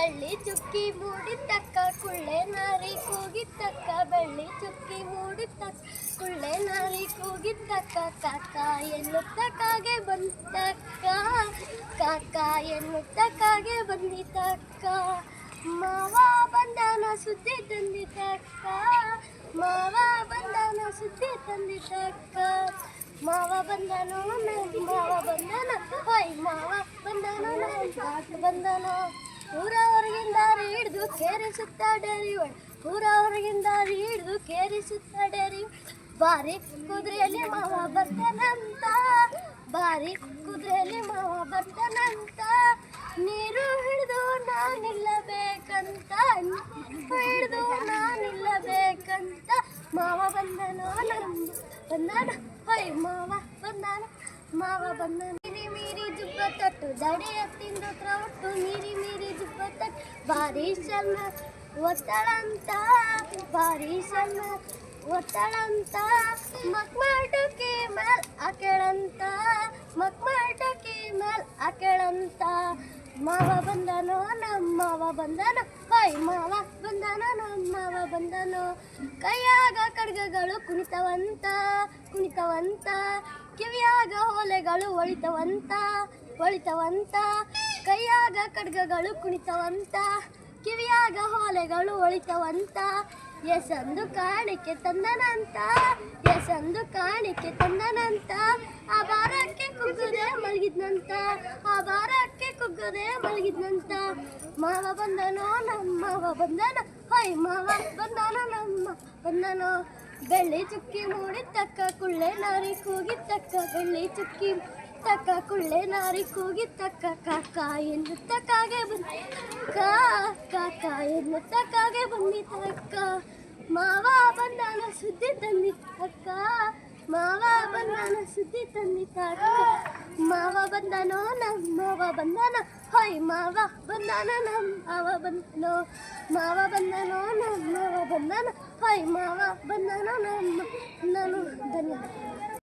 ಬೆಳ್ಳಿ ಚುಕ್ಕಿ ಮೂಡಿತಕ್ಕ ಕುಳ್ಳೆ ನಾರಿ ಕೂಗಿತಕ್ಕ ಬೆಳ್ಳಿ ಚುಕ್ಕಿ ಮೂಡಿತಕ್ಕ ಕುಳ್ಳೆ ನಾರಿ ಕೂಗಿತಕ್ಕ ಕಾಕ ಎನ್ನುತ್ತ ಕಾಗೆ ಬಂತಕ್ಕ ಕಾಕ ಎನ್ನುತ್ತ ಕಾಗೆ ಬಂದಿತಕ್ಕ ಮಾವ ಬಂದನ ಸುದ್ದಿ ತಂದಿತಕ್ಕ ಮಾವ ಬಂದನ ಸುದ್ದಿ ತಂದಿತಕ್ಕ ಮಾವ ಬಂದನು ಮಾವ ಬಂದನ ಹೊಯ್ ಮಾವ ಬಂದನು ಬಂದನು ಊರ ಹೊರಗಿಂದ ಹಿಡಿದು ಕೇರಿಸುತ್ತ ಡೇರಿ ಊರ ಹೊರಗಿಂದ ಹಿಡಿದು ಕೇರಿಸುತ್ತ ಡೇರಿ ಬಾರಿ ಕುದುರೆಯಲ್ಲಿ ಮಾವ ಬರ್ತಾನಂತ ಬಾರಿ ಕುದುರೆಯಲ್ಲಿ ಮಾವ ಬರ್ತಾನಂತ ನೀರು ಹಿಡಿದು ನಾನಿಲ್ಲಬೇಕಂತ ಹಿಡಿದು ನಾನಿಲ್ಲಬೇಕಂತ ಮಾವ ಬಂದನು ಬಂದಾನ ಹೊಯ್ ಮಾವ ಬಂದಾನ ಮಾವ ಬಂದನು ಮೀರಿ ಜುಬ್ಬ ತಟ್ಟು ದಡಿ ಎತ್ತಿಂದ ಒಟ್ಟು ಮೀರಿ ಜುಬ್ಬ ತಟ್ಟು ಭಾರಿ ಸಣ್ಣ ಒತ್ತಳಂತ ಭಾರಿ ಸಣ್ಣ ಒತ್ತಳಂತ ಮಕ್ಮಾಟುಕಿ ಮೇಲ್ ಹಾಕೆಳಂತ ಮಕ್ಮಾಟುಕಿ ಮೇಲ್ ಹಾಕೆಳಂತ ಮಾವ ಬಂದನೋ ನಮ್ಮವ ಬಂದನೋ ಹೊಯ್ ಮಾವ ಬಂದನೋ ನಮ್ಮವ ಬಂದನೋ ಕೈಯಾಗ ಖಡ್ಗಗಳು ಕುಣಿತವಂತ ಕುಣಿತವಂತ ಕಿವಿಯಾಗ ಹೊಲೆಗಳು ಒಳಿತವಂತ ಒಳಿತವಂತ ಕೈಯಾಗ ಖಡ್ಗಗಳು ಕುಣಿತವಂತ ಕಿವಿಯಾಗ ಹೊಲೆಗಳು ಒಳಿತವಂತ ಎಸಂದು ಕಾಣಿಕೆ ತಂದನಂತ ಎಸಂದು ಕಾಣಿಕೆ ತಂದನಂತ ಆ ಬಾರಕ್ಕೆ ಕುಗ್ಗದೆ ಮಲಗಿದ್ನಂತ ಆ ಬಾರಕ್ಕೆ ಕುಗ್ಗದೆ ಮಲಗಿದ್ನಂತ ಮಾವ ಬಂದನೋ ನಮ್ಮವ ಬಂದನೋ ಹೊಯ್ ಮಾವ ಬಂದನೋ ನಮ್ಮ ಬಂದನೋ ಬೆಳ್ಳಿ ಚುಕ್ಕಿ ಮೂಡಿತಕ್ಕ ಕುಳ್ಳೆ ನಾರಿ ಕೂಗಿತಕ್ಕ ಬೆಳ್ಳಿ ಚುಕ್ಕಿ ತಕ್ಕ ಕುಳ್ಳೆ ನಾರಿ ಕೂಗಿತಕ್ಕ ಕಾಕ ಎನ್ನುತ್ತ ಕಾಗೆ ಬಂದಿತಕ್ಕ ಕಾಕ ಎನ್ನುತ್ತ ಕಾಗೆ ಬಂದಿತಕ್ಕ ಮಾವ ಬಂದನ ಸುದ್ದಿ ತಂದಿತಕ್ಕ ಮಾವ ಬಂದನ ಸುದ್ದಿ ತಂದಿತಕ್ಕ ಮಾವ ಬಂದನೋ ನಮ್ಮವ ಬಂದನ ಹೊಯ್ ಮಾವ ಬಂದನ ನಮ್ಮವ ಬಂದನೋ ಮಾವ ಬಂದನೋ ನಮ್ಮವ ಬಂದನ ಹೊಯ್ ಮಾವ ಬಂದನೋ ನಮ್ಮ ನಾನು ಧನ್ಯವಾದ.